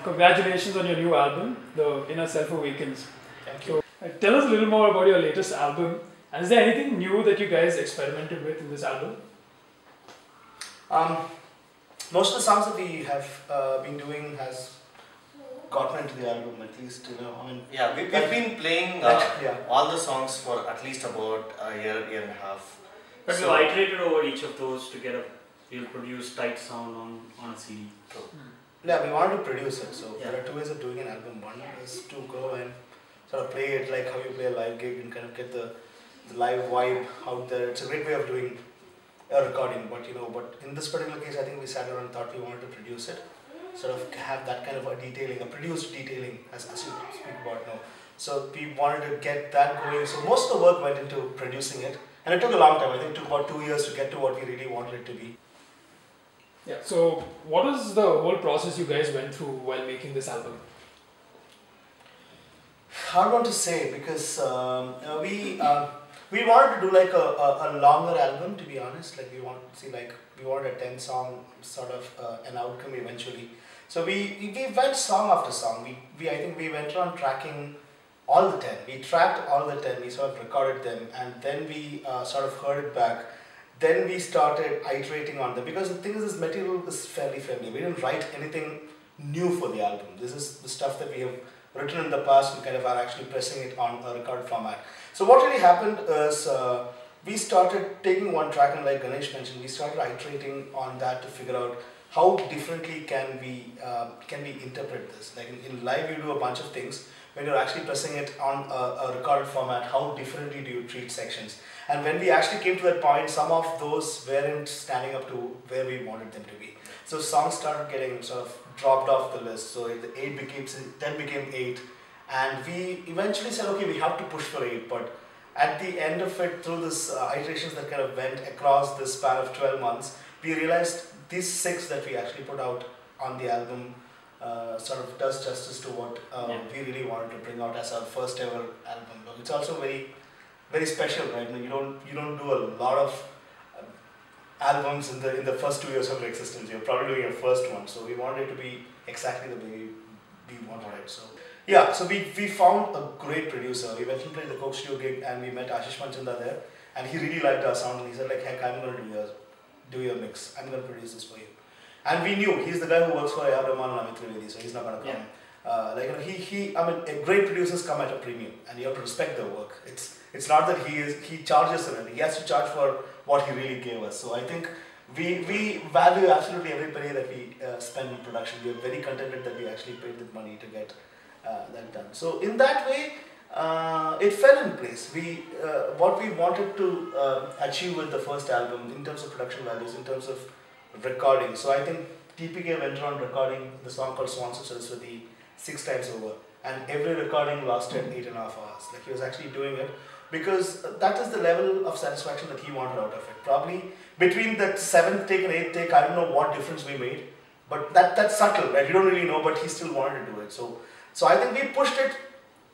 Congratulations on your new album, The Inner Self Awakens. Thank you. So, tell us a little more about your latest album. And is there anything new that you guys experimented with in this album? Most of the songs that we have been doing has gotten into the album, at least, I mean... Yeah, we've been playing all the songs for at least about a year and a half. But so we've iterated over each of those to get a real produced tight sound on a CD. So, yeah, we wanted to produce it, so there are two ways of doing an album. One is to go and sort of play it like how you play a live gig and kind of get the live vibe out there. It's a great way of doing a recording, but but in this particular case, I think we sat around and thought we wanted to produce it, sort of have that kind of a detailing, a produced detailing, as you speak about now. So we wanted to get that going. So most of the work went into producing it, and it took a long time. I think it took about 2 years to get to what we really wanted it to be. Yeah. So what was the whole process you guys went through while making this album? Hard one to say, because we wanted to do like a longer album, to be honest. Like we wanted a 10-song sort of an outcome eventually. So we went song after song. I think we went around tracking all the 10. We tracked all the 10. We sort of recorded them, and then we sort of heard it back. Then we started iterating on them, because the thing is, this material is fairly familiar. We didn't write anything new for the album. This is the stuff that we have written in the past and kind of are actually pressing it on a record format. So what really happened is we started taking one track, and like Ganesh mentioned, we started iterating on that to figure out how differently can we interpret this. Like in live, you do a bunch of things. When you're actually pressing it on a recorded format, how differently do you treat sections? And when we actually came to that point, some of those weren't standing up to where we wanted them to be. So songs started getting sort of dropped off the list. So the 10 became 8. And we eventually said, okay, we have to push for 8. But at the end of it, through this iterations that kind of went across this span of 12 months, we realized these 6 that we actually put out on the album sort of does justice to what we really wanted to bring out as our first ever album. It's also very, very special, right? I mean, you don't do a lot of albums in the first 2 years of existence. You're probably doing your first one, so we wanted it to be exactly the way we wanted it. So yeah, so we found a great producer. We went and played the Coke Studio gig, and we met Ashish Manchanda there, and he really liked our sound, and he said like, heck, I'm going to do your mix. I'm going to produce this for you. And we knew he's the guy who works for Agam and Amit Trivedi, so he's not going to come. I mean, great producers come at a premium, and you have to respect their work. It's not that he charges anything. He has to charge for what he really gave us. So I think we value absolutely every penny that we spend in production. We are very contented that we actually paid the money to get that done. So in that way, it fell in place. What we wanted to achieve with the first album in terms of production values, in terms of recording. So I think TPK went around recording the song called Swans of Saraswati 6 times over, and every recording lasted 8.5 hours. Like he was actually doing it because that is the level of satisfaction that he wanted out of it. Probably between that 7th take and 8th take, I don't know what difference we made, but that's subtle, right? You don't really know, but he still wanted to do it. So I think we pushed it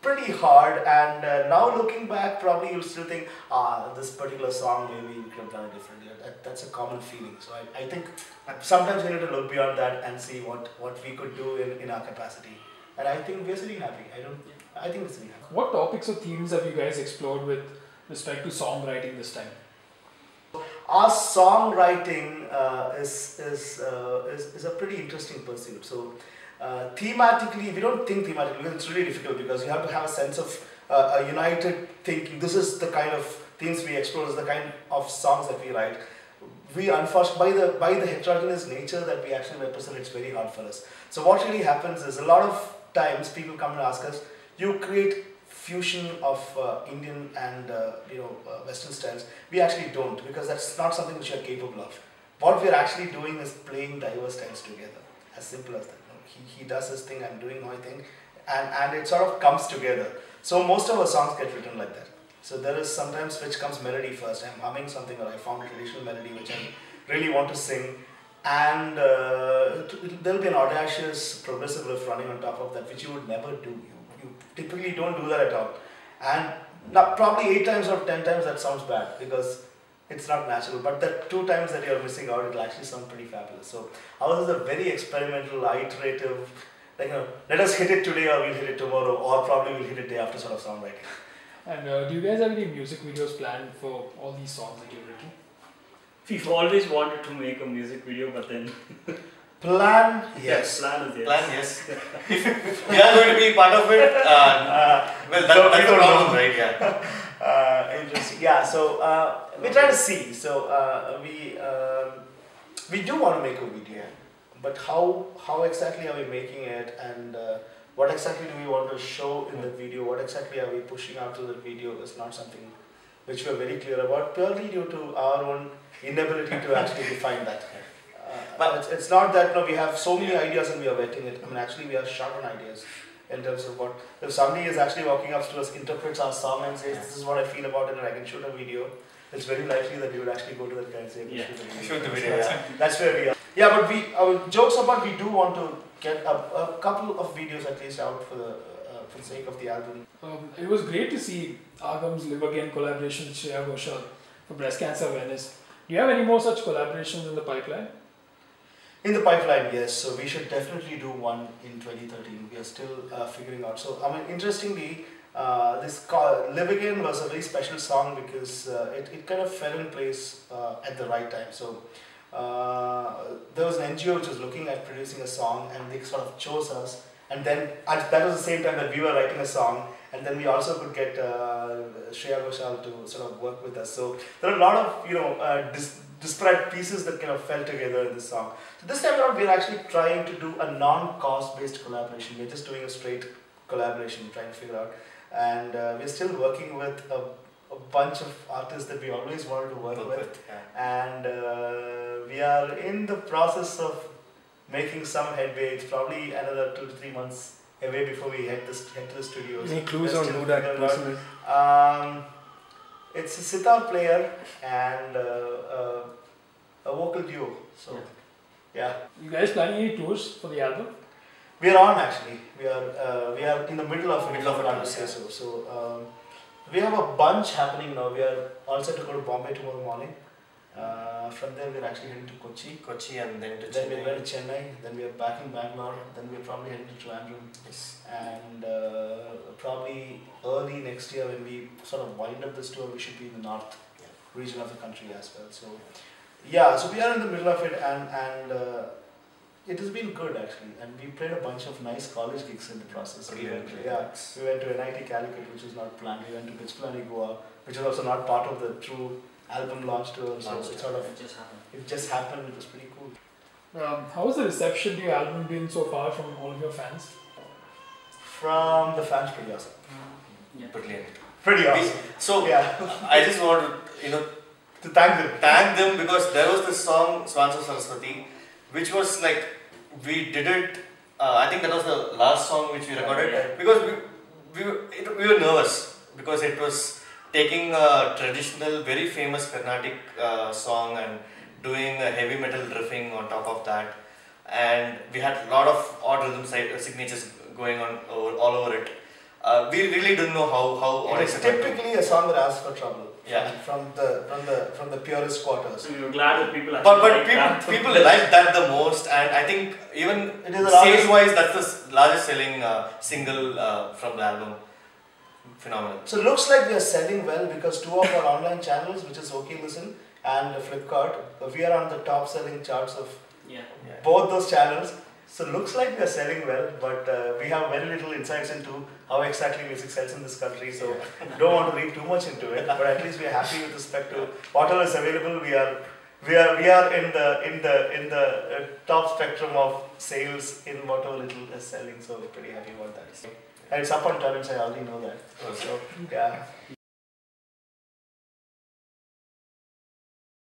pretty hard, and now looking back, probably you'll still think, this particular song maybe we could have done it differently. That's a common feeling. So I think sometimes we need to look beyond that and see what we could do in our capacity. And I think we're sitting happy. I think we're sitting happy. What topics or themes have you guys explored with respect to songwriting this time? Our songwriting is a pretty interesting pursuit. So thematically, we don't think thematically because it's really difficult, because you have to have a sense of a united thinking. This is the kind of themes we explore, this is the kind of songs that we write. We unfortunately, by the heterogeneous nature that we actually represent, it's very hard for us. So what really happens is, a lot of times people come and ask us, you create fusion of Indian and Western styles. We actually don't, because that's not something which we are capable of. What we are actually doing is playing diverse styles together. As simple as that. He does his thing, I'm doing my thing, and it sort of comes together. So most of our songs get written like that. So there is sometimes which comes melody first. I'm humming something, or I found a traditional melody which I really want to sing, and there'll be an audacious progressive riff running on top of that, which you would never do. You typically don't do that at all. And now probably 8 times out of 10 times that sounds bad, because it's not natural, but the 2 times that you're missing out, it'll actually sound pretty fabulous. So ours is a very experimental, iterative, like, let us hit it today or we'll hit it tomorrow or probably we'll hit it day after sort of songwriting. And do you guys have any music videos planned for all these songs that you've written? We've always wanted to make a music video, but then Plan, yes. Plan is yes. Plan, yes. If we are going to be part of it, well, that's the problem, right? Yeah. Interesting. Yeah, so we try to see. So we do want to make a video, but how exactly are we making it, and what exactly do we want to show in the video? What exactly are we pushing out to the video is not something which we are very clear about, purely due to our own inability to actually define that. But it's not that we have so many ideas and we are vetting it. I mean, actually, we are short on ideas in terms of what. If somebody is actually walking up to us, interprets our song and says, "This is what I feel about it, and I can shoot a video," it's very likely that we would actually go to that guy and say, "Shoot the video." That's where we are. Yeah, but jokes apart, we do want to get a couple of videos at least out for the sake of the album. It was great to see Agam's Live Again collaboration with Shreya Ghoshal for breast cancer awareness. Do you have any more such collaborations in the pipeline? In the pipeline, yes. So we should definitely do one in 2013. We are still figuring out. So I mean, interestingly, this Live Again was a very special song because it kind of fell in place at the right time. So there was an NGO which was looking at producing a song, and they sort of chose us. And then that was the same time that we were writing a song, and then we also could get Shreya Ghoshal to sort of work with us. So there are a lot of disparate pieces that kind of fell together in this song. So this time around, we're actually trying to do a non-cost based collaboration. We're just doing a straight collaboration, trying to figure out. And we're still working with a bunch of artists that we always wanted to work with. Yeah. And we are in the process of making some headway. It's probably another 2 to 3 months away before we head to the studios. Any clues on who that person is? It's a sitar player and a vocal duo. So, yeah. You guys planning any tours for the album? We are on actually. We are in the middle of it. So we have a bunch happening now. We are all set to go to Bombay tomorrow morning. From there we're actually heading to Kochi and then to Chennai. Then we're going to Chennai. Then we're back in Bangalore. Then we're probably heading to Trivandrum. Yes. And probably early next year when we sort of wind up this tour, we should be in the north region of the country as well. So yeah, so we are in the middle of it, and it has been good actually. And we played a bunch of nice college gigs in the process. We went to NIT Calicut, which was not planned. We went to Bichpalani, Goa, which was also not part of the true album launch tour. So it just happened. It was pretty cool. How has the reception to your album been so far from all of your fans? From the fans, pretty awesome. Pretty awesome. So I just want to thank them because there was this song Swansa Saraswati, which was like we did it. I think that was the last song which we recorded because we were nervous because it was taking a traditional, very famous Carnatic song and doing a heavy metal riffing on top of that, and we had a lot of odd rhythm signatures going on all over it. We really didn't know how it is typically a song that asks for trouble. Yeah. From the purest quarters. So you're glad that people actually people like that the most, and I think even sales wise that's the largest selling single from the album. Phenomenal. So it looks like we are selling well because 2 of our online channels, which is OK Listen and Flipkart, we are on the top selling charts of both those channels. So it looks like we are selling well, but we have very little insights into how exactly music sells in this country. So don't want to read too much into it. But at least we are happy with respect to whatever is available. We are in the top spectrum of sales in whatever little is selling. So we're pretty happy about that. And it's up on torrents. I already know that. So yeah.